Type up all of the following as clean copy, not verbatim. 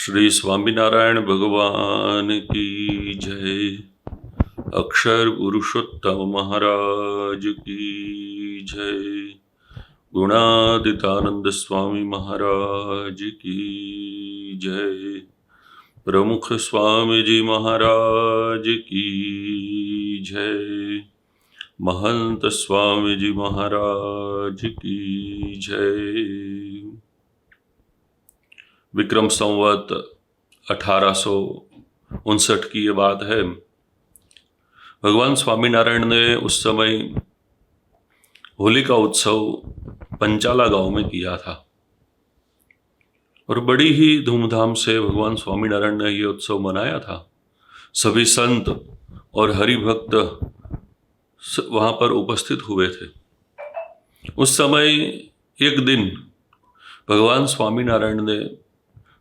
श्री स्वामीनारायण भगवान की जय। अक्षर पुरुषोत्तम महाराज की जय। गुणादितानंद स्वामी महाराज की जय। प्रमुख स्वामी जी महाराज की जय। महंत स्वामी जी महाराज की जय। विक्रम संवत 1859 की ये बात है। भगवान स्वामीनारायण ने उस समय होली का उत्सव पंचाला गांव में किया था और बड़ी ही धूमधाम से भगवान स्वामीनारायण ने ये उत्सव मनाया था। सभी संत और हरिभक्त वहाँ पर उपस्थित हुए थे। उस समय एक दिन भगवान स्वामीनारायण ने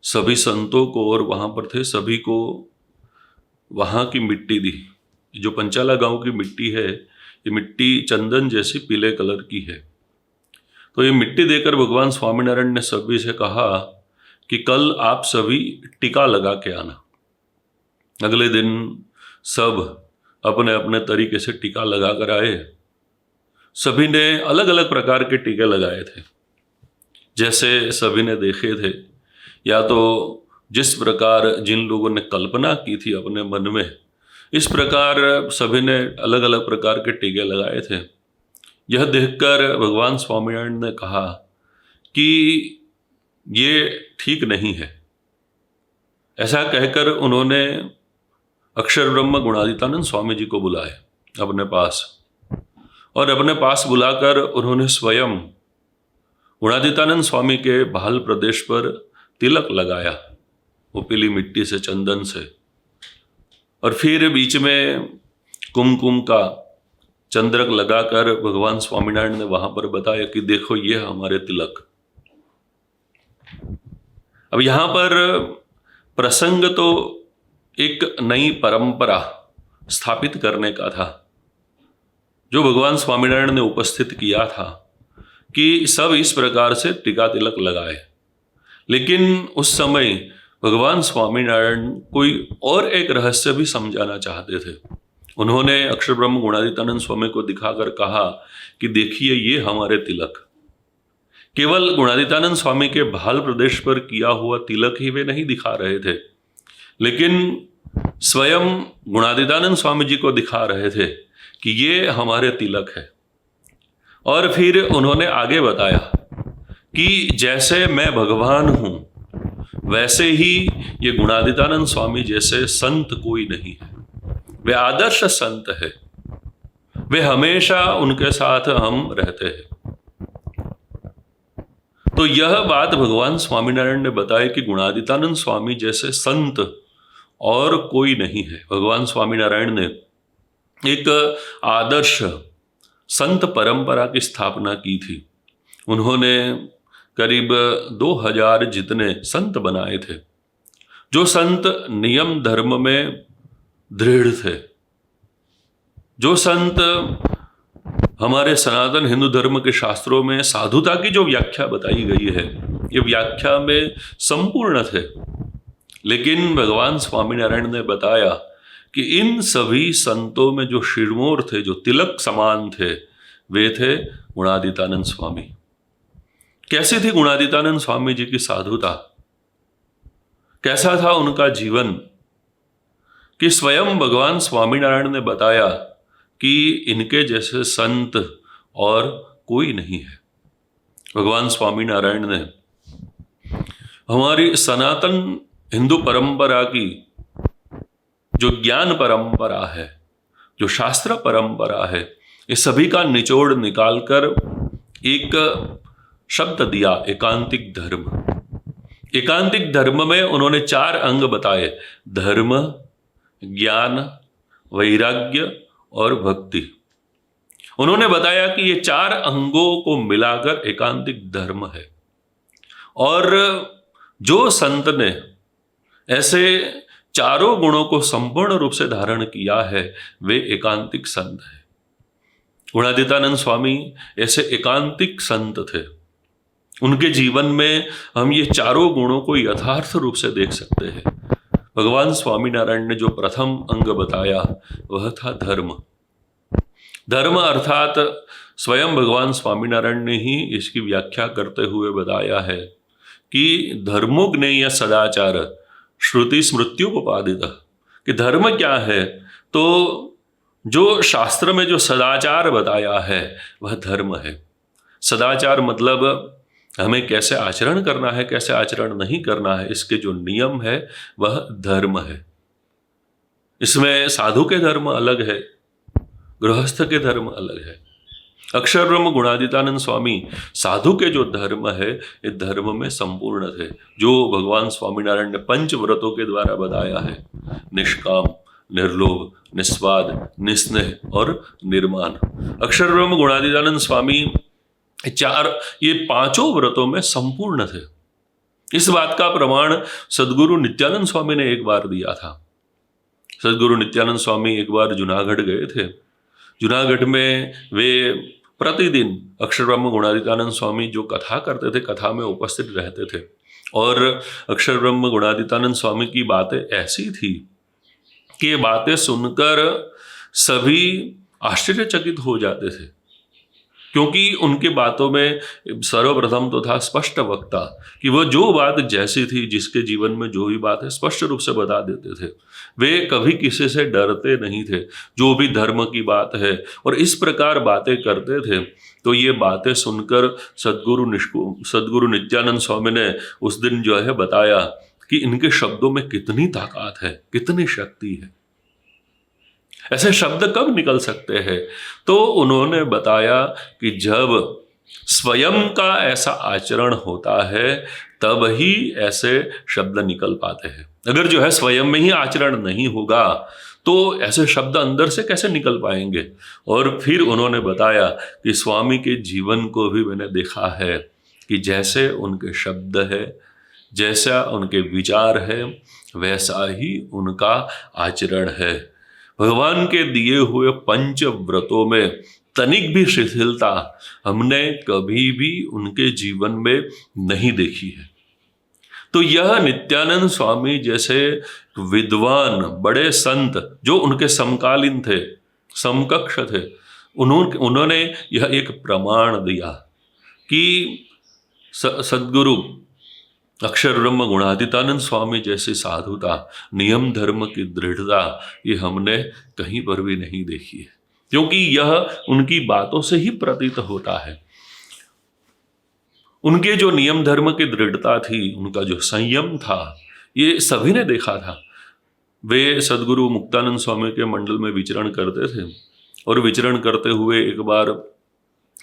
सभी संतों को और वहाँ पर थे सभी को वहाँ की मिट्टी दी। जो पंचाला गांव की मिट्टी है, ये मिट्टी चंदन जैसी पीले कलर की है। तो ये मिट्टी देकर भगवान स्वामीनारायण ने सभी से कहा कि कल आप सभी टीका लगा के आना। अगले दिन सब अपने अपने तरीके से टीका लगा कर आए। सभी ने अलग अलग प्रकार के टीके लगाए थे, जैसे सभी ने देखे थे, या तो जिस प्रकार जिन लोगों ने कल्पना की थी अपने मन में, इस प्रकार सभी ने अलग अलग प्रकार के टीके लगाए थे। यह देखकर भगवान स्वामीनारायण ने कहा कि ये ठीक नहीं है। ऐसा कहकर उन्होंने अक्षर ब्रह्म गुणादितानंद स्वामी जी को बुलाया अपने पास, और अपने पास बुलाकर उन्होंने स्वयं गुणादितानंद स्वामी के भाल प्रदेश पर तिलक लगाया, वो पीली मिट्टी से, चंदन से, और फिर बीच में कुमकुम का चंद्रक लगाकर भगवान स्वामीनारायण ने वहां पर बताया कि देखो ये हमारे तिलक। अब यहां पर प्रसंग तो एक नई परंपरा स्थापित करने का था, जो भगवान स्वामीनारायण ने उपस्थित किया था कि सब इस प्रकार से टीका तिलक लगाए। लेकिन उस समय भगवान स्वामीनारायण कोई और एक रहस्य भी समझाना चाहते थे। उन्होंने अक्षर ब्रह्म गुणादितानंद स्वामी को दिखाकर कहा कि देखिए ये हमारे तिलक। केवल गुणादितानंद स्वामी के भाल प्रदेश पर किया हुआ तिलक ही वे नहीं दिखा रहे थे, लेकिन स्वयं गुणादितानंद स्वामी जी को दिखा रहे थे कि ये हमारे तिलक है। और फिर उन्होंने आगे बताया कि जैसे मैं भगवान हूं, वैसे ही ये गुणादितानंद स्वामी जैसे संत कोई नहीं है। वे आदर्श संत है, वे हमेशा उनके साथ हम रहते हैं। तो यह बात भगवान स्वामीनारायण ने बताई कि गुणादितानंद स्वामी जैसे संत और कोई नहीं है। भगवान स्वामीनारायण ने एक आदर्श संत परंपरा की स्थापना की थी। उन्होंने करीब 2000 जितने संत बनाए थे, जो संत नियम धर्म में दृढ़ थे, जो संत हमारे सनातन हिंदू धर्म के शास्त्रों में साधुता की जो व्याख्या बताई गई है, ये व्याख्या में संपूर्ण थे। लेकिन भगवान स्वामीनारायण ने बताया कि इन सभी संतों में जो शिरमोर थे, जो तिलक समान थे, वे थे गुणादितानंद स्वामी। कैसी थी गुणादितानंद स्वामी जी की साधुता, कैसा था उनका जीवन, कि स्वयं भगवान स्वामीनारायण ने बताया कि इनके जैसे संत और कोई नहीं है। भगवान स्वामीनारायण ने हमारी सनातन हिंदू परंपरा की जो ज्ञान परंपरा है, जो शास्त्र परंपरा है, इस सभी का निचोड़ निकालकर एक शब्द दिया, एकांतिक धर्म। एकांतिक धर्म में उन्होंने 4 अंग बताए: धर्म, ज्ञान, वैराग्य और भक्ति। उन्होंने बताया कि ये 4 अंगों को मिलाकर एकांतिक धर्म है। और जो संत ने ऐसे चारों गुणों को संपूर्ण रूप से धारण किया है, वे एकांतिक संत है। गुणादितानंद स्वामी ऐसे एकांतिक संत थे। उनके जीवन में हम ये चारों गुणों को यथार्थ रूप से देख सकते हैं। भगवान स्वामीनारायण ने जो प्रथम अंग बताया वह था धर्म। धर्म अर्थात स्वयं भगवान स्वामीनारायण ने ही इसकी व्याख्या करते हुए बताया है कि धर्मो ज्ञेय सदाचार श्रुति स्मृत्युपपादित, कि धर्म क्या है, तो जो शास्त्र में जो सदाचार बताया है वह धर्म है। सदाचार मतलब हमें कैसे आचरण करना है, कैसे आचरण नहीं करना है, इसके जो नियम है वह धर्म है। इसमें साधु के धर्म अलग है, गृहस्थ के धर्म अलग है। अक्षर ब्रह्म गुणादितानंद स्वामी साधु के जो धर्म है ये धर्म में संपूर्ण थे, जो भगवान स्वामीनारायण ने पंच व्रतों के द्वारा बताया है, निष्काम, निर्लोभ, निस्वाद, निस्नेह और निर्माण। अक्षर ब्रह्म गुणादितानंद स्वामी ये पांचों व्रतों में संपूर्ण थे। इस बात का प्रमाण सद्गुरु नित्यानंद स्वामी ने एक बार दिया था। सद्गुरु नित्यानंद स्वामी एक बार जूनागढ़ गए थे। जूनागढ़ में वे प्रतिदिन अक्षर ब्रह्म गुणादितानंद स्वामी जो कथा करते थे, कथा में उपस्थित रहते थे, और अक्षर ब्रह्म गुणादितानंद स्वामी की बातें ऐसी थी कि ये बातें सुनकर सभी आश्चर्यचकित हो जाते थे, क्योंकि उनकी बातों में सर्वप्रथम तो था स्पष्ट वक्ता, कि वह जो बात जैसी थी, जिसके जीवन में जो भी बात है स्पष्ट रूप से बता देते थे। वे कभी किसी से डरते नहीं थे, जो भी धर्म की बात है, और इस प्रकार बातें करते थे। तो ये बातें सुनकर सद्गुरु नित्यानंद स्वामी ने उस दिन जो है बताया कि इनके शब्दों में कितनी ताकत है, कितनी शक्ति है, ऐसे शब्द कब निकल सकते हैं। तो उन्होंने बताया कि जब स्वयं का ऐसा आचरण होता है तब ही ऐसे शब्द निकल पाते हैं। अगर जो है स्वयं में ही आचरण नहीं होगा तो ऐसे शब्द अंदर से कैसे निकल पाएंगे। और फिर उन्होंने बताया कि स्वामी के जीवन को भी मैंने देखा है कि जैसे उनके शब्द है, जैसा उनके विचार है, वैसा ही उनका आचरण है। भगवान के दिए हुए पंच व्रतों में तनिक भी शिथिलता हमने कभी भी उनके जीवन में नहीं देखी है। तो यह नित्यानंद स्वामी जैसे विद्वान बड़े संत जो उनके समकालीन थे, समकक्ष थे, उन्होंने यह एक प्रमाण दिया कि सद्गुरु अक्षर ब्रह्म गुणादितानंद स्वामी जैसी साधुता, नियम धर्म की दृढ़ता ये हमने कहीं पर भी नहीं देखी है, क्योंकि यह उनकी बातों से ही प्रतीत होता है। उनके जो नियम धर्म की दृढ़ता थी, उनका जो संयम था, ये सभी ने देखा था। वे सद्गुरु मुक्तानंद स्वामी के मंडल में विचरण करते थे, और विचरण करते हुए एक बार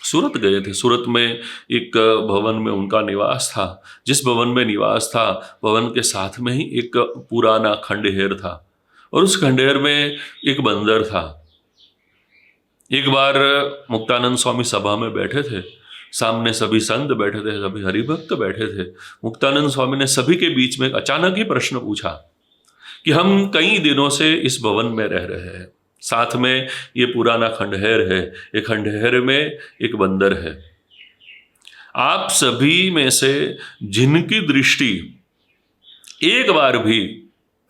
सूरत गए थे। सूरत में एक भवन में उनका निवास था। जिस भवन में निवास था, भवन के साथ में ही एक पुराना खंडहर था, और उस खंडहर में एक बंदर था। एक बार मुक्तानंद स्वामी सभा में बैठे थे, सामने सभी संत बैठे थे, सभी हरिभक्त बैठे थे। मुक्तानंद स्वामी ने सभी के बीच में अचानक ही प्रश्न पूछा कि हम कई दिनों से इस भवन में रह रहे हैं, साथ में ये पुराना खंडहर है, एक खंडहर में एक बंदर है। आप सभी में से जिनकी दृष्टि एक बार भी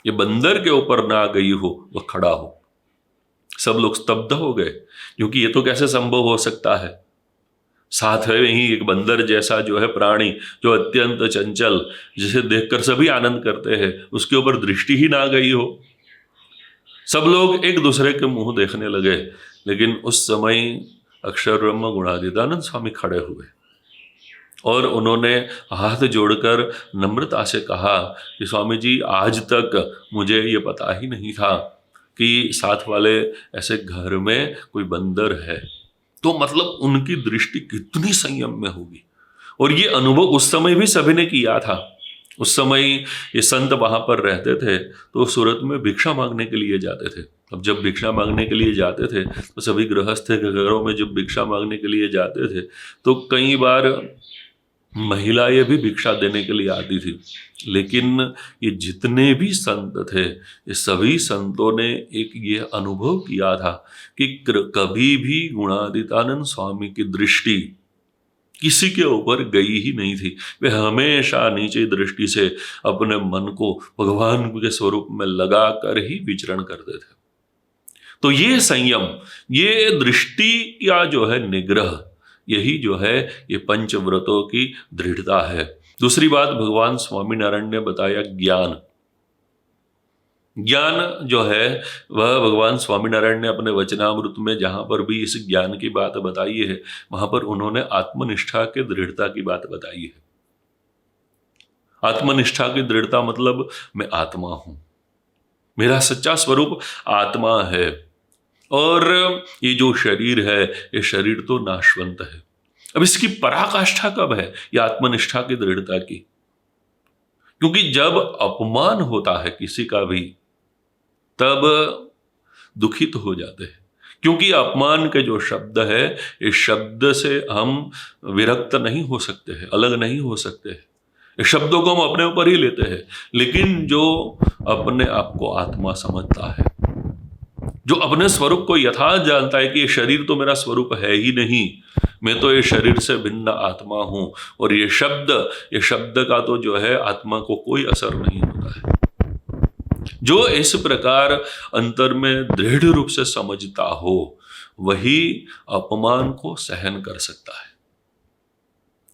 ये बंदर के ऊपर ना गई हो वह खड़ा हो। सब लोग स्तब्ध हो गए, क्योंकि ये तो कैसे संभव हो सकता है। साथ में ही एक बंदर जैसा जो है प्राणी, जो अत्यंत चंचल, जिसे देखकर सभी आनंद करते हैं, उसके ऊपर दृष्टि ही ना गई हो। सब लोग एक दूसरे के मुंह देखने लगे, लेकिन उस समय अक्षर ब्रह्म गुणादितानंद स्वामी खड़े हुए और उन्होंने हाथ जोड़कर नम्रता से कहा कि स्वामी जी, आज तक मुझे ये पता ही नहीं था कि साथ वाले ऐसे घर में कोई बंदर है। तो मतलब उनकी दृष्टि कितनी संयम में होगी। और ये अनुभव उस समय भी सभी ने किया था। उस समय ये संत वहाँ पर रहते थे, तो सूरत में भिक्षा मांगने के लिए जाते थे। अब जब भिक्षा मांगने के लिए जाते थे तो सभी गृहस्थ के घरों में जब भिक्षा मांगने के लिए जाते थे तो कई बार महिलाएं भी भिक्षा देने के लिए आती थी। लेकिन ये जितने भी संत थे, ये सभी संतों ने एक ये अनुभव किया था कि कभी भी गुणादितानंद स्वामी की दृष्टि किसी के ऊपर गई ही नहीं थी। वे हमेशा नीचे दृष्टि से अपने मन को भगवान के स्वरूप में लगा कर ही विचरण करते थे। तो ये संयम, ये दृष्टि या जो है निग्रह, यही जो है ये पंचव्रतों की दृढ़ता है। दूसरी बात भगवान स्वामीनारायण ने बताया ज्ञान। ज्ञान जो है वह भगवान स्वामीनारायण ने अपने वचनामृत में जहां पर भी इस ज्ञान की बात बताई है, वहां पर उन्होंने आत्मनिष्ठा के दृढ़ता की बात बताई है। आत्मनिष्ठा की दृढ़ता मतलब मैं आत्मा हूं, मेरा सच्चा स्वरूप आत्मा है, और ये जो शरीर है ये शरीर तो नाशवंत है। अब इसकी पराकाष्ठा कब है? ये आत्मनिष्ठा की दृढ़ता की। क्योंकि जब अपमान होता है किसी का भी, तब दुखित हो जाते हैं। क्योंकि अपमान के जो शब्द है, इस शब्द से हम विरक्त नहीं हो सकते हैं, अलग नहीं हो सकते हैं। इस शब्दों को हम अपने ऊपर ही लेते हैं। लेकिन जो अपने आप को आत्मा समझता है, जो अपने स्वरूप को यथार्थ जानता है कि ये शरीर तो मेरा स्वरूप है ही नहीं, मैं तो ये शरीर से भिन्न आत्मा हूं, और ये शब्द का तो जो है आत्मा को कोई असर नहीं होता है। जो इस प्रकार अंतर में दृढ़ रूप से समझता हो, वही अपमान को सहन कर सकता है।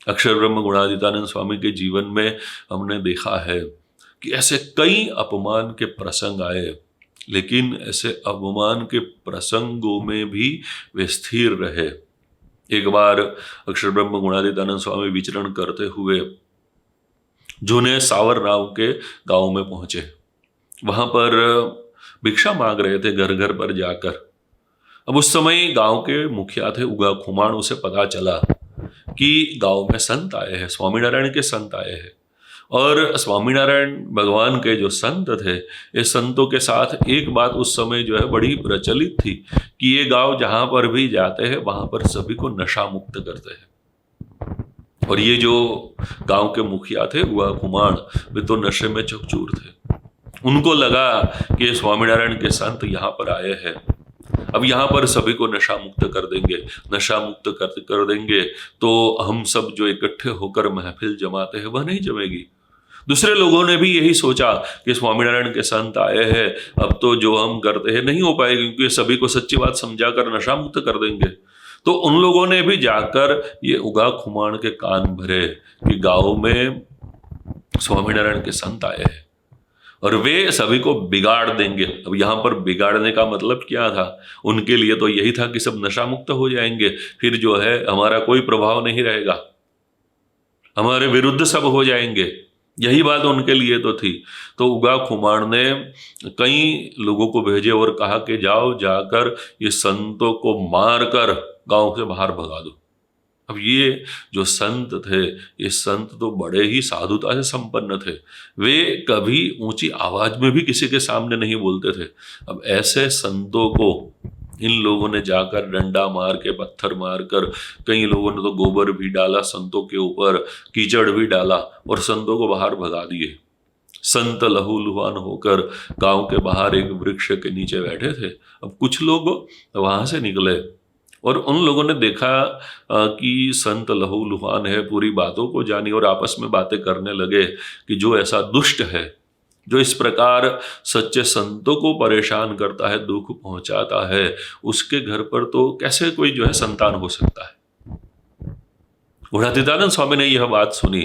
अक्षर ब्रह्म गुणातीतानंद स्वामी के जीवन में हमने देखा है कि ऐसे कई अपमान के प्रसंग आए, लेकिन ऐसे अपमान के प्रसंगों में भी वे स्थिर रहे। एक बार अक्षर ब्रह्म गुणातीतानंद स्वामी विचरण करते हुए जूने सावर राव के गांव में पहुंचे। वहां पर भिक्षा मांग रहे थे घर घर पर जाकर। अब उस समय गांव के मुखिया थे उगा खुमाण, उसे पता चला कि गांव में संत आए हैं, स्वामीनारायण के संत आए हैं। और स्वामीनारायण भगवान के जो संत थे, ये संतों के साथ एक बात उस समय जो है बड़ी प्रचलित थी कि ये गांव जहां पर भी जाते हैं वहां पर सभी को नशा मुक्त करते हैं। और ये जो गांव के मुखिया थे उगा खुमाण, वे तो नशे में चकचूर थे। उनको लगा कि स्वामीनारायण के संत यहाँ पर आए हैं, अब यहाँ पर सभी को नशा मुक्त कर देंगे, नशा मुक्त कर देंगे तो हम सब जो इकट्ठे होकर महफिल जमाते हैं वह नहीं जमेगी। दूसरे लोगों ने भी यही सोचा कि स्वामीनारायण के संत आए हैं, अब तो जो हम करते हैं नहीं हो पाएगा, क्योंकि सभी को सच्ची बात समझाकर नशा मुक्त कर देंगे। तो उन लोगों ने भी जाकर ये उगा खुमाण के कान भरे कि गांव में स्वामीनारायण के संत आए हैं और वे सभी को बिगाड़ देंगे। अब यहाँ पर बिगाड़ने का मतलब क्या था? उनके लिए तो यही था कि सब नशा मुक्त हो जाएंगे, फिर जो है हमारा कोई प्रभाव नहीं रहेगा, हमारे विरुद्ध सब हो जाएंगे। यही बात उनके लिए तो थी। तो उगा खुमाण ने कई लोगों को भेजे और कहा कि जाओ जाकर ये संतों को मारकर गांव से बाहर भगा दो। अब ये जो संत थे, ये संत तो बड़े ही साधुता से संपन्न थे। वे कभी ऊंची आवाज में भी किसी के सामने नहीं बोलते थे। अब ऐसे संतों को इन लोगों ने जाकर डंडा मार के, पत्थर मारकर, कई लोगों ने तो गोबर भी डाला संतों के ऊपर, कीचड़ भी डाला और संतों को बाहर भगा दिए। संत लहूलुहान होकर गांव के बाहर एक वृक्ष के नीचे बैठे थे। अब कुछ लोग वहां से निकले और उन लोगों ने देखा कि संत लहूलुहान है, पूरी बातों को जानी, और आपस में बातें करने लगे कि जो ऐसा दुष्ट है, जो इस प्रकार सच्चे संतों को परेशान करता है, दुख पहुंचाता है, उसके घर पर तो कैसे कोई जो है संतान हो सकता है। गुणातीतानंद स्वामी ने यह बात सुनी।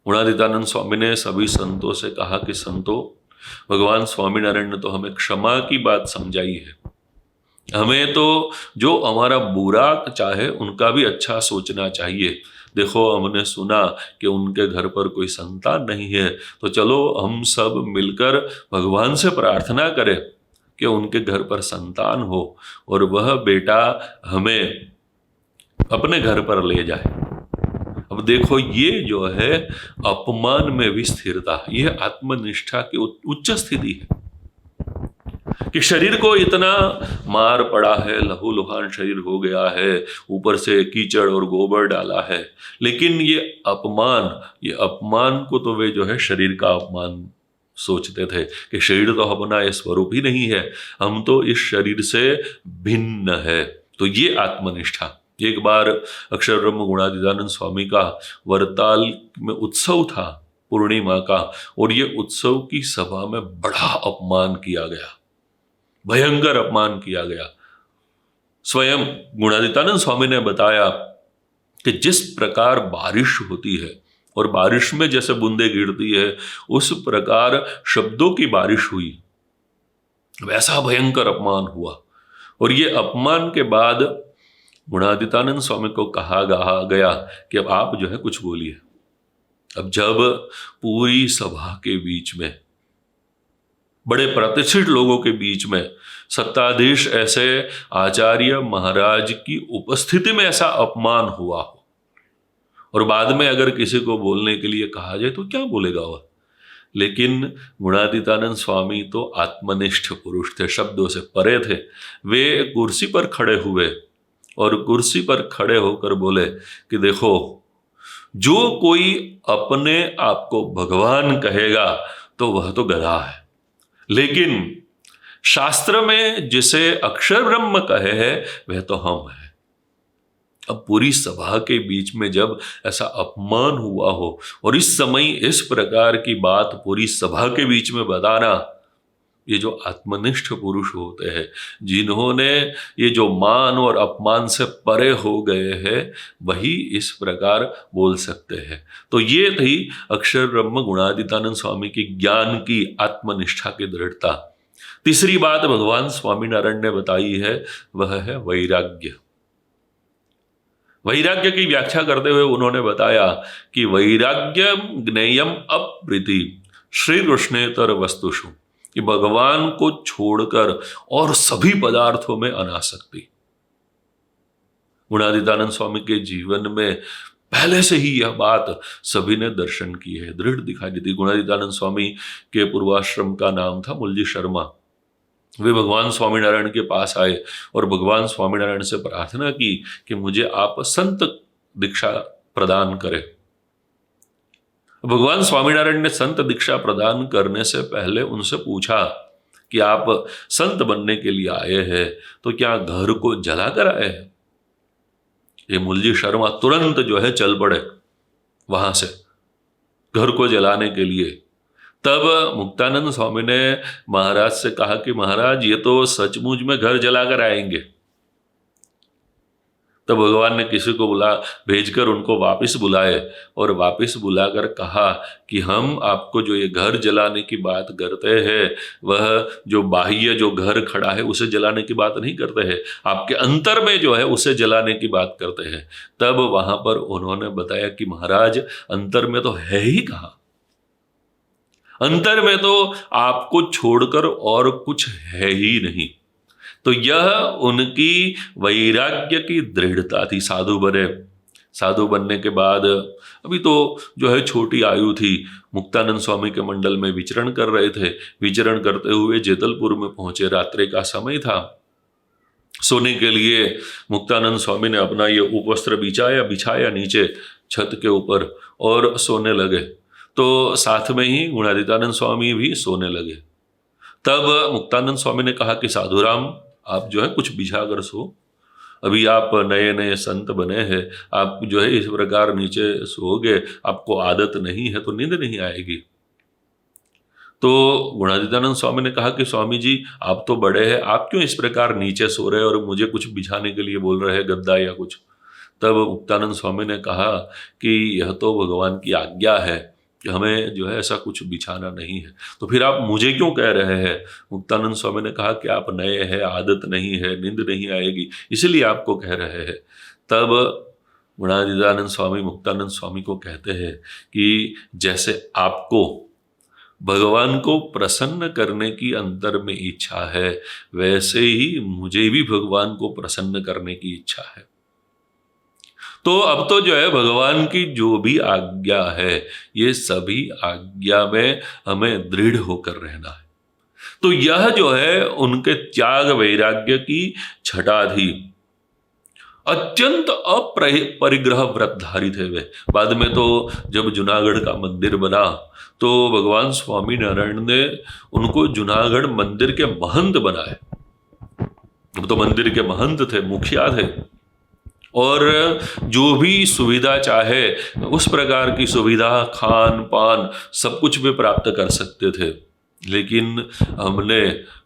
गुणातीतानंद स्वामी ने सभी संतों से कहा कि संतों, भगवान स्वामीनारायण ने तो हमें क्षमा की बात समझाई है। हमें तो जो हमारा बुरा चाहे उनका भी अच्छा सोचना चाहिए। देखो, हमने सुना कि उनके घर पर कोई संतान नहीं है, तो चलो हम सब मिलकर भगवान से प्रार्थना करें कि उनके घर पर संतान हो और वह बेटा हमें अपने घर पर ले जाए। अब देखो, ये जो है अपमान में भी स्थिरता, यह आत्मनिष्ठा की उच्च स्थिति है कि शरीर को इतना मार पड़ा है, लहूलुहान शरीर हो गया है, ऊपर से कीचड़ और गोबर डाला है, लेकिन ये अपमान को तो वे जो है शरीर का अपमान सोचते थे कि शरीर तो अपना ये स्वरूप ही नहीं है, हम तो इस शरीर से भिन्न है। तो ये आत्मनिष्ठा, एक बार अक्षर ब्रह्म गुणातीतानंद स्वामी का वरताल में उत्सव था पूर्णिमा का, और ये उत्सव की सभा में बड़ा अपमान किया गया, भयंकर अपमान किया गया। स्वयं गुणातीतानंद स्वामी ने बताया कि जिस प्रकार बारिश होती है और बारिश में जैसे बूंदें गिरती है, उस प्रकार शब्दों की बारिश हुई, वैसा भयंकर अपमान हुआ। और ये अपमान के बाद गुणातीतानंद स्वामी को कहा गया कि अब आप जो है कुछ बोलिए। अब जब पूरी सभा के बीच में, बड़े प्रतिष्ठित लोगों के बीच में, सत्ताधीश ऐसे आचार्य महाराज की उपस्थिति में ऐसा अपमान हुआ हो, और बाद में अगर किसी को बोलने के लिए कहा जाए तो क्या बोलेगा वह। लेकिन गुणातीतानंद स्वामी तो आत्मनिष्ठ पुरुष थे, शब्दों से परे थे। वे कुर्सी पर खड़े हुए और कुर्सी पर खड़े होकर बोले कि देखो, जो कोई अपने आप को भगवान कहेगा तो वह तो गधा है, लेकिन शास्त्र में जिसे अक्षर ब्रह्म कहे है वह तो हम हैं। अब पूरी सभा के बीच में जब ऐसा अपमान हुआ हो और इस समय इस प्रकार की बात पूरी सभा के बीच में बताना, ये जो आत्मनिष्ठ पुरुष होते हैं, जिन्होंने ये जो मान और अपमान से परे हो गए हैं, वही इस प्रकार बोल सकते हैं। तो ये थी अक्षर ब्रह्म गुणातीतानंद स्वामी की ज्ञान की आत्मनिष्ठा की दृढ़ता। तीसरी बात भगवान स्वामीनारायण ने बताई है, वह है वैराग्य। वैराग्य की व्याख्या करते हुए उन्होंने बताया कि वैराग्यम ज्ञेयम अप्रीति श्री कृष्णेतर वस्तुषु, कि भगवान को छोड़कर और सभी पदार्थों में अनासक्ति। गुणातीतानंद स्वामी के जीवन में पहले से ही यह बात सभी ने दर्शन की है, दृढ़ दिखाई देती। गुणातीतानंद स्वामी के पूर्वाश्रम का नाम था मूलजी शर्मा। वे भगवान स्वामीनारायण के पास आए और भगवान स्वामीनारायण से प्रार्थना की कि मुझे आप संत दीक्षा प्रदान करें। भगवान स्वामीनारायण ने संत दीक्षा प्रदान करने से पहले उनसे पूछा कि आप संत बनने के लिए आए हैं तो क्या घर को जला कर आए हैं। ये मूलजी शर्मा तुरंत जो है चल पड़े वहां से घर को जलाने के लिए। तब मुक्तानंद स्वामी ने महाराज से कहा कि महाराज, ये तो सचमुच में घर जलाकर आएंगे। तब भगवान ने किसी को भेजकर उनको वापस बुलाए और वापस बुलाकर कहा कि हम आपको जो ये घर जलाने की बात करते हैं, वह जो बाह्य जो घर खड़ा है उसे जलाने की बात नहीं करते हैं, आपके अंतर में जो है उसे जलाने की बात करते हैं। तब वहां पर उन्होंने बताया कि महाराज, अंतर में तो है ही कहाँ, अंतर में तो आपको छोड़कर और कुछ है ही नहीं। तो यह उनकी वैराग्य की दृढ़ता थी। साधु बने, साधु बनने के बाद अभी तो जो है छोटी आयु थी, मुक्तानंद स्वामी के मंडल में विचरण कर रहे थे। विचरण करते हुए जेतलपुर में पहुंचे, रात्रि का समय था। सोने के लिए मुक्तानंद स्वामी ने अपना ये उपवस्त्र बिछाया नीचे छत के ऊपर और सोने लगे। तो साथ में ही गुणातीतानंद स्वामी भी सोने लगे। तब मुक्तानंद स्वामी ने कहा कि साधुराम, आप जो है कुछ बिछा कर सो, अभी आप नए नए संत बने हैं, आप जो है इस प्रकार नीचे सोओगे, आपको आदत नहीं है तो नींद नहीं आएगी। तो गुणातीतानंद स्वामी ने कहा कि स्वामी जी, आप तो बड़े हैं, आप क्यों इस प्रकार नीचे सो रहे हैं और मुझे कुछ बिछाने के लिए बोल रहे हैं, गद्दा या कुछ। तब मुक्तानंद स्वामी ने कहा कि यह तो भगवान की आज्ञा है कि हमें जो है ऐसा कुछ बिछाना नहीं है, तो फिर आप मुझे क्यों कह रहे हैं। मुक्तानंद स्वामी ने कहा कि आप नए हैं, आदत नहीं है, नींद नहीं आएगी, इसलिए आपको कह रहे हैं। तब गुणातीतानंद स्वामी मुक्तानंद स्वामी को कहते हैं कि जैसे आपको भगवान को प्रसन्न करने की अंतर में इच्छा है, वैसे ही मुझे भी भगवान को प्रसन्न करने की इच्छा है। तो अब तो जो है भगवान की जो भी आज्ञा है, ये सभी आज्ञा में हमें दृढ़ होकर रहना है। तो यह जो है उनके त्याग वैराग्य की छटा थी। अत्यंत अपरिग्रह व्रतधारी थे वे। बाद में तो जब जूनागढ़ का मंदिर बना तो भगवान स्वामीनारायण ने उनको जूनागढ़ मंदिर के महंत बनाए। अब तो मंदिर के महंत थे, मुखिया थे, और जो भी सुविधा चाहे उस प्रकार की सुविधा, खान पान सब कुछ वे प्राप्त कर सकते थे। लेकिन हमने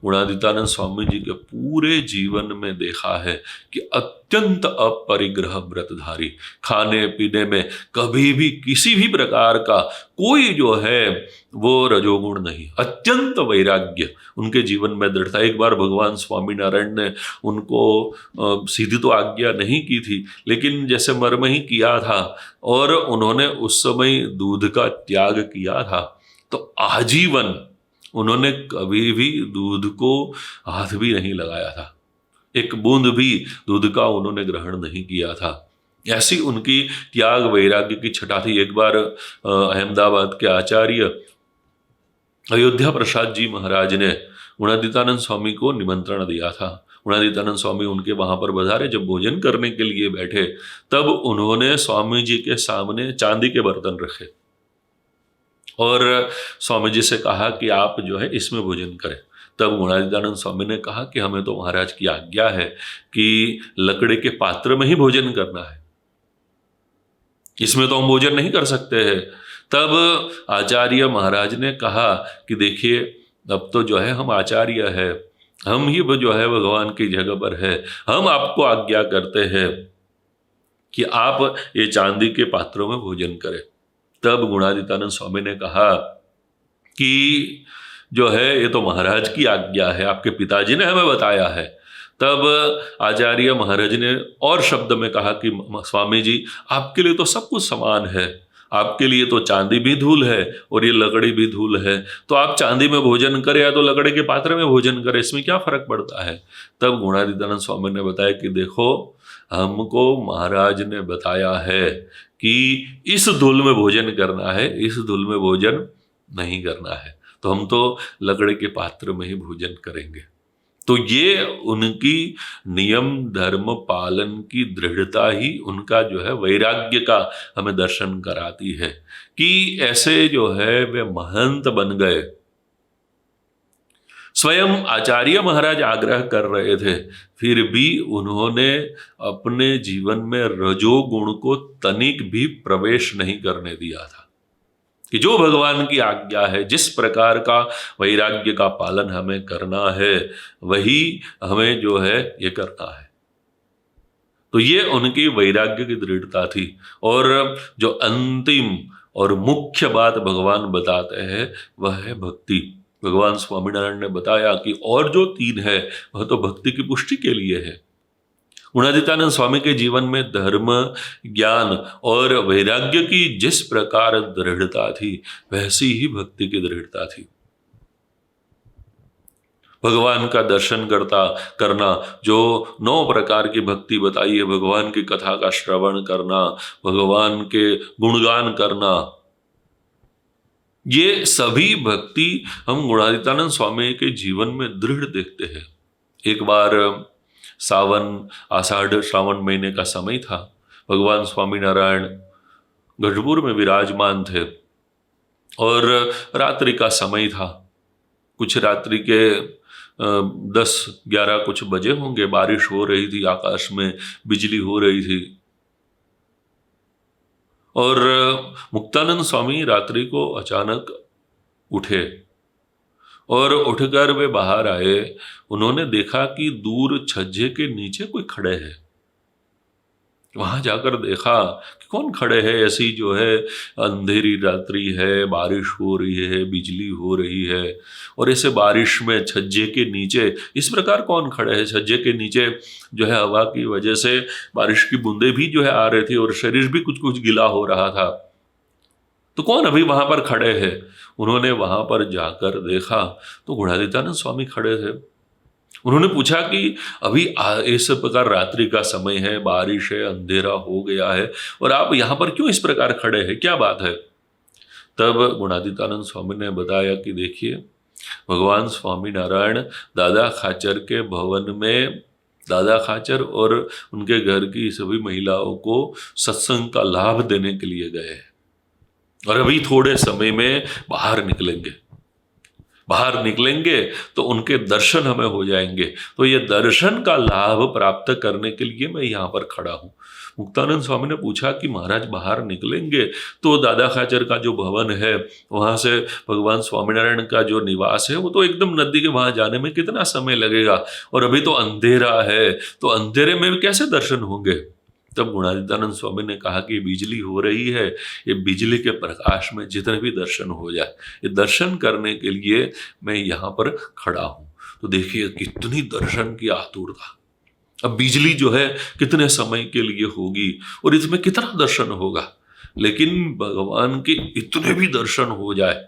गुणातीतानंद स्वामी जी के पूरे जीवन में देखा है कि अत्यंत अपरिग्रह व्रतधारी, खाने पीने में कभी भी किसी भी प्रकार का कोई जो है वो रजोगुण नहीं, अत्यंत वैराग्य उनके जीवन में दृढ़ता। एक बार भगवान स्वामीनारायण ने उनको सीधी तो आज्ञा नहीं की थी, लेकिन जैसे मर्म ही किया था, और उन्होंने उस समय दूध का त्याग किया था। तो आजीवन उन्होंने कभी भी दूध को हाथ भी नहीं लगाया था, एक बूंद भी दूध का उन्होंने ग्रहण नहीं किया था। ऐसी उनकी त्याग वैराग्य की छटा थी। एक बार अहमदाबाद के आचार्य अयोध्या प्रसाद जी महाराज ने गुणातीतानंद स्वामी को निमंत्रण दिया था। गुणातीतानंद स्वामी उनके वहां पर पधारे। जब भोजन करने के लिए बैठे तब उन्होंने स्वामी जी के सामने चांदी के बर्तन रखे और स्वामी जी से कहा कि आप जो है इसमें भोजन करें। तब गुणातीतानंद स्वामी ने कहा कि हमें तो महाराज की आज्ञा है कि लकड़ी के पात्र में ही भोजन करना है, इसमें तो हम भोजन नहीं कर सकते हैं। तब आचार्य महाराज ने कहा कि देखिए, अब तो जो है हम आचार्य है, हम ही जो है भगवान की जगह पर है, हम आपको आज्ञा करते हैं कि आप ये चांदी के पात्रों में भोजन करें। तब गुणातीतानंद स्वामी ने कहा कि जो है ये तो महाराज की आज्ञा है, आपके पिताजी ने हमें बताया है। तब आचार्य महाराज ने और शब्द में कहा कि स्वामी जी, आपके लिए तो सब कुछ समान है, आपके लिए तो चांदी भी धूल है और ये लकड़ी भी धूल है, तो आप चांदी में भोजन करें या तो लकड़ी के पात्र में भोजन करें, इसमें क्या फर्क पड़ता है। तब गुणातीतानंद स्वामी ने बताया कि देखो, हमको महाराज ने बताया है कि इस धूल में भोजन करना है, इस धूल में भोजन नहीं करना है, तो हम तो लकड़ी के पात्र में ही भोजन करेंगे। तो ये उनकी नियम धर्म पालन की दृढ़ता ही उनका जो है वैराग्य का हमें दर्शन कराती है कि ऐसे जो है वे महंत बन गए। स्वयं आचार्य महाराज आग्रह कर रहे थे, फिर भी उन्होंने अपने जीवन में रजोगुण को तनिक भी प्रवेश नहीं करने दिया था कि जो भगवान की आज्ञा है, जिस प्रकार का वैराग्य का पालन हमें करना है, वही हमें जो है ये करना है। तो ये उनकी वैराग्य की दृढ़ता थी। और जो अंतिम और मुख्य बात भगवान बताते हैं वह है भक्ति। भगवान स्वामीनारायण ने बताया कि और जो 3 है वह तो भक्ति की पुष्टि के लिए है। गुणातीतानंद स्वामी के जीवन में धर्म, ज्ञान और वैराग्य की जिस प्रकार दृढ़ता थी, वैसी ही भक्ति की दृढ़ता थी। भगवान का दर्शन करना, जो 9 प्रकार की भक्ति बताई है, भगवान की कथा का श्रवण करना, भगवान के गुणगान करना, ये सभी भक्ति हम गुणातीतानंद स्वामी के जीवन में दृढ़ देखते हैं। एक बार आषाढ़ श्रावण महीने का समय था। भगवान स्वामीनारायण गढ़पुर में विराजमान थे और रात्रि का समय था। कुछ रात्रि के 10-11 कुछ बजे होंगे। बारिश हो रही थी, आकाश में बिजली हो रही थी और मुक्तानंद स्वामी रात्रि को अचानक उठे और उठकर वे बाहर आए। उन्होंने देखा कि दूर छज्जे के नीचे कोई खड़े हैं। वहां जाकर देखा कि कौन खड़े हैं। ऐसी जो है अंधेरी रात्रि है, बारिश हो रही है, बिजली हो रही है और ऐसे बारिश में छज्जे के नीचे इस प्रकार कौन खड़े हैं। छज्जे के नीचे जो है हवा की वजह से बारिश की बूंदें भी जो है आ रही थी और शरीर भी कुछ कुछ गीला हो रहा था। तो कौन अभी वहां पर खड़े हैं। उन्होंने वहां पर जाकर देखा तो गुणातीतानंद स्वामी खड़े थे। उन्होंने पूछा कि अभी इस प्रकार रात्रि का समय है, बारिश है, अंधेरा हो गया है और आप यहाँ पर क्यों इस प्रकार खड़े हैं, क्या बात है। तब गुणातीतानंद स्वामी ने बताया कि देखिए, भगवान स्वामीनारायण दादा खाचर के भवन में दादा खाचर और उनके घर की सभी महिलाओं को सत्संग का लाभ देने के लिए गए हैं और अभी थोड़े समय में बाहर निकलेंगे। बाहर निकलेंगे तो उनके दर्शन हमें हो जाएंगे। तो ये दर्शन का लाभ प्राप्त करने के लिए मैं यहाँ पर खड़ा हूँ। मुक्तानंद स्वामी ने पूछा कि महाराज बाहर निकलेंगे तो दादा खाचर का जो भवन है वहाँ से भगवान स्वामीनारायण का जो निवास है वो तो एकदम नदी के वहाँ जाने में कितना समय लगेगा, और अभी तो अंधेरा है, तो अंधेरे में भी कैसे दर्शन होंगे। तब गुणातीतानंद स्वामी ने कहा कि बिजली हो रही है, ये बिजली के प्रकाश में जितने भी दर्शन हो जाए, ये दर्शन करने के लिए मैं यहाँ पर खड़ा हूँ। तो देखिए कितनी दर्शन की आतुरता। अब बिजली जो है कितने समय के लिए होगी और इसमें कितना दर्शन होगा, लेकिन भगवान के इतने भी दर्शन हो जाए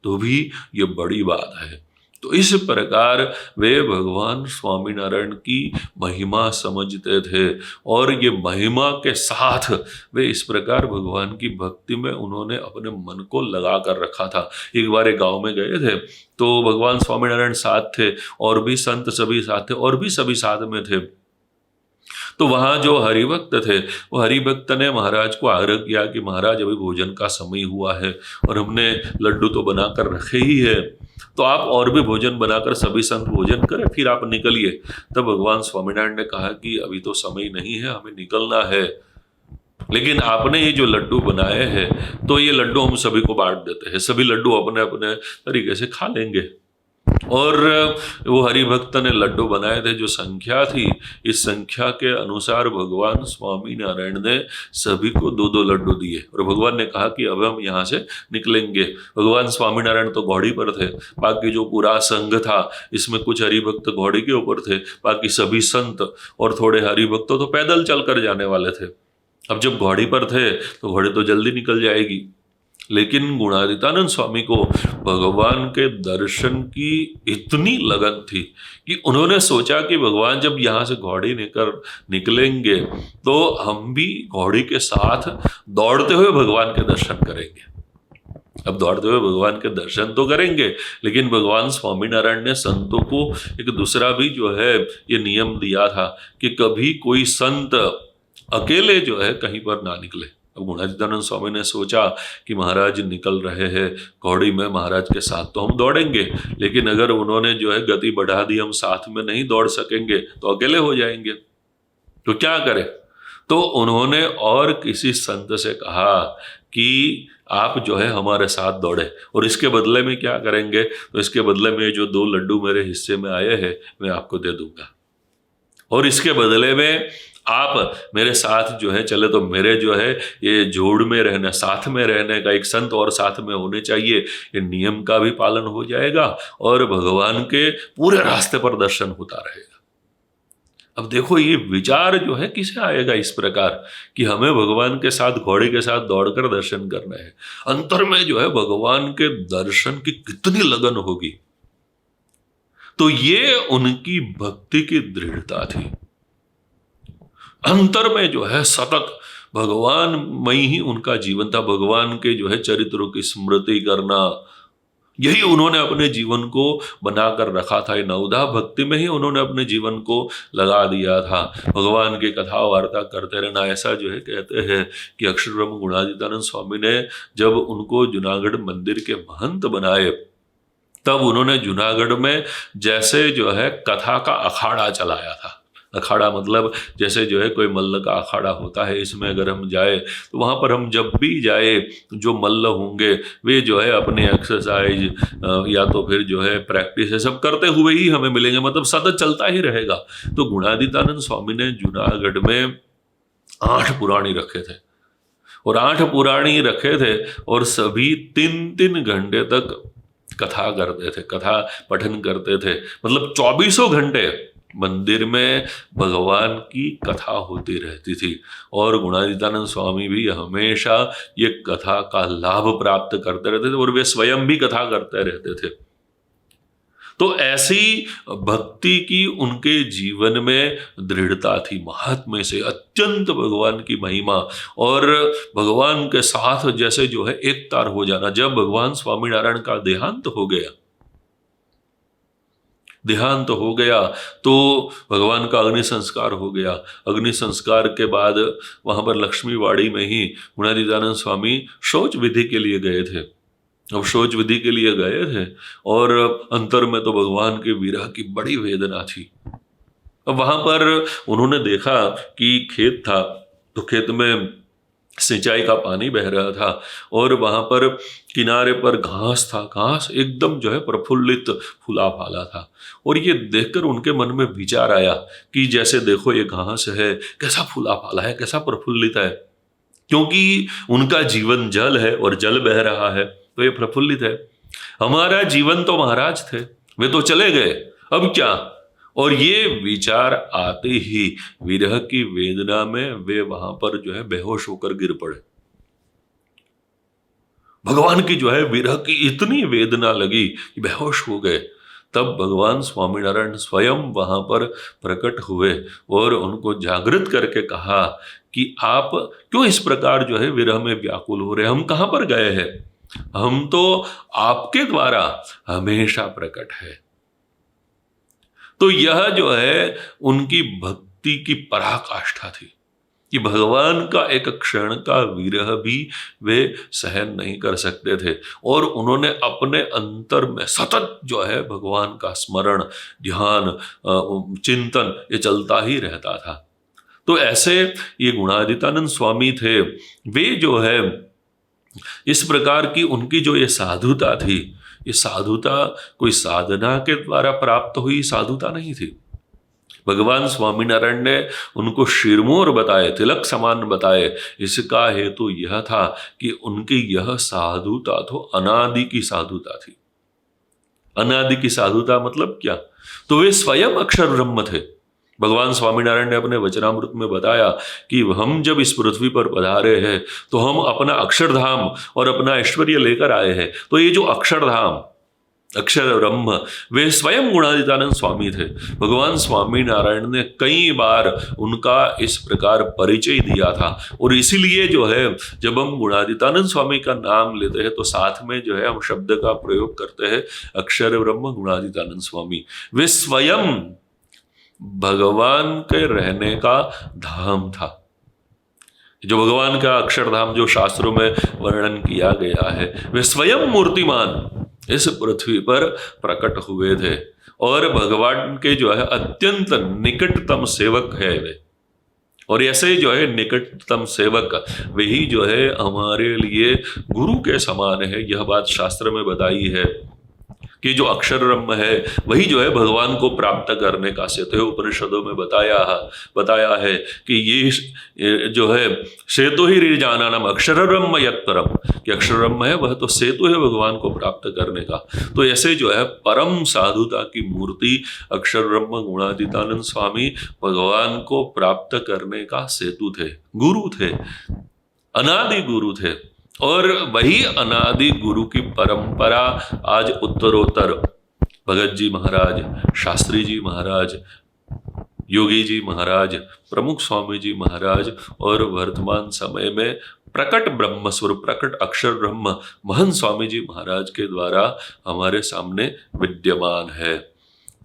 तो भी ये बड़ी बात है। तो इस प्रकार वे भगवान स्वामीनारायण की महिमा समझते थे और ये महिमा के साथ वे इस प्रकार भगवान की भक्ति में उन्होंने अपने मन को लगा कर रखा था। एक बार एक गांव में गए थे तो भगवान स्वामीनारायण साथ थे और भी संत सभी साथ थे और भी सभी साथ में थे। तो वहाँ जो हरिभक्त थे वो हरिभक्त ने महाराज को आग्रह किया कि महाराज अभी भोजन का समय हुआ है और हमने लड्डू तो बनाकर रखे ही है, तो आप और भी भोजन बनाकर सभी संत भोजन करें, फिर आप निकलिए। तब भगवान स्वामीनारायण ने कहा कि अभी तो समय नहीं है, हमें निकलना है, लेकिन आपने ये जो लड्डू बनाए हैं तो ये लड्डू हम सभी को बांट देते हैं, सभी लड्डू अपने अपने तरीके से खा लेंगे। और वो हरिभक्त ने लड्डू बनाए थे, जो संख्या थी इस संख्या के अनुसार भगवान स्वामी नारायण ने सभी को 2-2 लड्डू दिए और भगवान ने कहा कि अब हम यहाँ से निकलेंगे। भगवान स्वामी नारायण तो घोड़ी पर थे, बाकी जो पूरा संघ था इसमें कुछ हरिभक्त घोड़ी के ऊपर थे, बाकी सभी संत और थोड़े हरिभक्त तो पैदल चलकर जाने वाले थे। अब जब घोड़ी पर थे तो घोड़ी तो जल्दी निकल जाएगी, लेकिन गुणातीतानंद स्वामी को भगवान के दर्शन की इतनी लगन थी कि उन्होंने सोचा कि भगवान जब यहाँ से घोड़ी निकलेंगे तो हम भी घोड़ी के साथ दौड़ते हुए भगवान के दर्शन करेंगे। अब दौड़ते हुए भगवान के दर्शन तो करेंगे, लेकिन भगवान स्वामीनारायण ने संतों को एक दूसरा भी जो है ये नियम दिया था कि कभी कोई संत अकेले जो है कहीं पर ना निकले। अब गुणातीतानंद स्वामी ने सोचा कि महाराज निकल रहे हैं घोड़ी में, महाराज के साथ तो हम दौड़ेंगे, लेकिन अगर उन्होंने जो है गति बढ़ा दी, हम साथ में नहीं दौड़ सकेंगे तो अकेले हो जाएंगे, तो क्या करें। तो उन्होंने और किसी संत से कहा कि आप जो है हमारे साथ दौड़े और इसके बदले में क्या करेंगे, तो इसके बदले में जो 2 लड्डू मेरे हिस्से में आए हैं मैं आपको दे दूंगा, और इसके बदले में आप मेरे साथ जो है चले, तो मेरे जो है ये जोड़ में रहना, साथ में रहने का, एक संत और साथ में होने चाहिए, ये नियम का भी पालन हो जाएगा और भगवान के पूरे रास्ते पर दर्शन होता रहेगा। अब देखो ये विचार जो है किसे आएगा इस प्रकार कि हमें भगवान के साथ घोड़े के साथ दौड़कर दर्शन करना है। अंतर में जो है भगवान के दर्शन की कितनी लगन होगी। तो ये उनकी भक्ति की दृढ़ता थी। अंतर में जो है सतत भगवान मई ही उनका जीवन था। भगवान के जो है चरित्रों की स्मृति करना, यही उन्होंने अपने जीवन को बनाकर रखा था। नवधा भक्ति में ही उन्होंने अपने जीवन को लगा दिया था। भगवान की कथा वार्ता करते रहना। ऐसा जो है कहते हैं कि अक्षर ब्रह्म गुणातीतानंद स्वामी ने जब उनको जूनागढ़ मंदिर के महंत बनाए, तब उन्होंने जूनागढ़ में जैसे जो है कथा का अखाड़ा चलाया था। अखाड़ा मतलब जैसे जो है कोई मल्ल का अखाड़ा होता है, इसमें अगर हम जाए तो वहाँ पर हम जब भी जाए जो मल्ल होंगे वे जो है अपने एक्सरसाइज या तो फिर जो है प्रैक्टिस है सब करते हुए ही हमें मिलेंगे, मतलब सतत चलता ही रहेगा। तो गुणातीतानंद स्वामी ने जूनागढ़ में 8 पुराणी रखे थे और 8 पुराणी रखे थे और सभी 3-3 घंटे तक कथा करते थे, कथा पठन करते थे। मतलब 24 घंटे मंदिर में भगवान की कथा होती रहती थी और गुणातीतानंद स्वामी भी हमेशा ये कथा का लाभ प्राप्त करते रहते थे और वे स्वयं भी कथा करते रहते थे। तो ऐसी भक्ति की उनके जीवन में दृढ़ता थी, महात्म्य से अत्यंत भगवान की महिमा और भगवान के साथ जैसे जो है एक तार हो जाना। जब भगवान स्वामीनारायण का देहांत हो गया तो भगवान का अग्नि संस्कार हो गया। अग्नि संस्कार के बाद वहाँ पर लक्ष्मीवाड़ी में ही गुणातीतानंद स्वामी शौच विधि के लिए गए थे अब शौच विधि के लिए गए थे और अंतर में तो भगवान के विरह की बड़ी वेदना थी। अब वहां पर उन्होंने देखा कि खेत था, तो खेत में सिंचाई का पानी बह रहा था और वहां पर किनारे पर घास था। घास एकदम जो है प्रफुल्लित फूला फाला था और ये देखकर उनके मन में विचार आया कि जैसे देखो ये घास है, कैसा फूला फाला है, कैसा प्रफुल्लित है, क्योंकि उनका जीवन जल है और जल बह रहा है तो ये प्रफुल्लित है। हमारा जीवन तो महाराज थे, वे तो चले गए, अब क्या। और ये विचार आते ही विरह की वेदना में वे वहां पर जो है बेहोश होकर गिर पड़े। भगवान की जो है विरह की इतनी वेदना लगी कि बेहोश हो गए। तब भगवान स्वामीनारायण स्वयं वहां पर प्रकट हुए और उनको जागृत करके कहा कि आप क्यों इस प्रकार जो है विरह में व्याकुल हो रहे हैं, हम कहां पर गए हैं, हम तो आपके द्वारा हमेशा प्रकट है। तो यह जो है उनकी भक्ति की पराकाष्ठा थी कि भगवान का एक क्षण का विरह भी वे सहन नहीं कर सकते थे और उन्होंने अपने अंतर में सतत जो है भगवान का स्मरण, ध्यान, चिंतन ये चलता ही रहता था। तो ऐसे ये गुणादितानंद स्वामी थे, वे जो है इस प्रकार की उनकी जो ये साधुता थी, ये साधुता कोई साधना के द्वारा प्राप्त हुई साधुता नहीं थी। भगवान स्वामीनारायण ने उनको शिरमोर बताए, तिलक समान बताए। इसका हेतु यह था कि उनकी यह साधुता तो अनादि की साधुता थी। अनादि की साधुता मतलब क्या? तो वे स्वयं अक्षर ब्रह्म थे। भगवान स्वामीनारायण ने अपने वचनामृत में बताया कि हम जब इस पृथ्वी पर पधारे हैं तो हम अपना अक्षरधाम और अपना ऐश्वर्य लेकर आए हैं। तो ये जो अक्षरधाम, अक्षर ब्रह्म, वे स्वयं गुणादितानंद स्वामी थे। भगवान स्वामीनारायण ने कई बार उनका इस प्रकार परिचय दिया था और इसीलिए जो है जब हम गुणादितानंद स्वामी का नाम लेते हैं तो साथ में जो है हम शब्द का प्रयोग करते हैं अक्षर ब्रह्म गुणादितानंद स्वामी। वे स्वयं भगवान के रहने का धाम था। जो भगवान का अक्षरधाम जो शास्त्रों में वर्णन किया गया है, वे स्वयं मूर्तिमान इस पृथ्वी पर प्रकट हुए थे और भगवान के जो है अत्यंत निकटतम सेवक है वे। और ऐसे जो है निकटतम सेवक वही जो है हमारे लिए गुरु के समान है। यह बात शास्त्र में बताई है कि जो अक्षर ब्रह्म है वही जो है भगवान को प्राप्त करने का सेतु है। उपनिषदों में बताया है कि ये जो है सेतु ही रिजानानम अक्षर ब्रह्म यत्परम, कि अक्षर ब्रह्म है वह तो सेतु है भगवान को प्राप्त करने का। तो ऐसे जो है परम साधुता की मूर्ति अक्षर ब्रह्म गुणादितानंद स्वामी भगवान को प्राप्त करने का सेतु थे, गुरु थे, अनादि गुरु थे। और वही अनादि गुरु की परंपरा आज उत्तरोत्तर भगत जी महाराज, शास्त्री जी महाराज, योगी जी महाराज, प्रमुख स्वामी जी महाराज और वर्तमान समय में प्रकट ब्रह्म स्वरूप, प्रकट अक्षर ब्रह्म महंत स्वामी जी महाराज के द्वारा हमारे सामने विद्यमान है।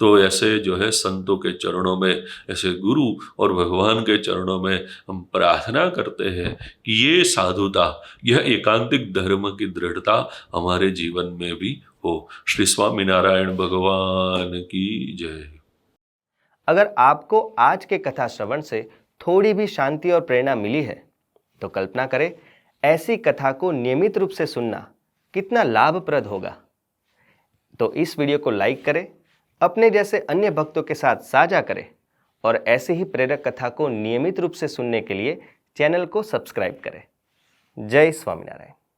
तो ऐसे जो है संतों के चरणों में, ऐसे गुरु और भगवान के चरणों में हम प्रार्थना करते हैं कि ये साधुता, यह एकांतिक धर्म की दृढ़ता हमारे जीवन में भी हो। श्री स्वामीनारायण भगवान की जय। अगर आपको आज के कथा श्रवण से थोड़ी भी शांति और प्रेरणा मिली है तो कल्पना करें ऐसी कथा को नियमित रूप से सुनना कितना लाभप्रद होगा। तो इस वीडियो को लाइक करें, अपने जैसे अन्य भक्तों के साथ साझा करें और ऐसे ही प्रेरक कथा को नियमित रूप से सुनने के लिए चैनल को सब्सक्राइब करें। जय स्वामीनारायण।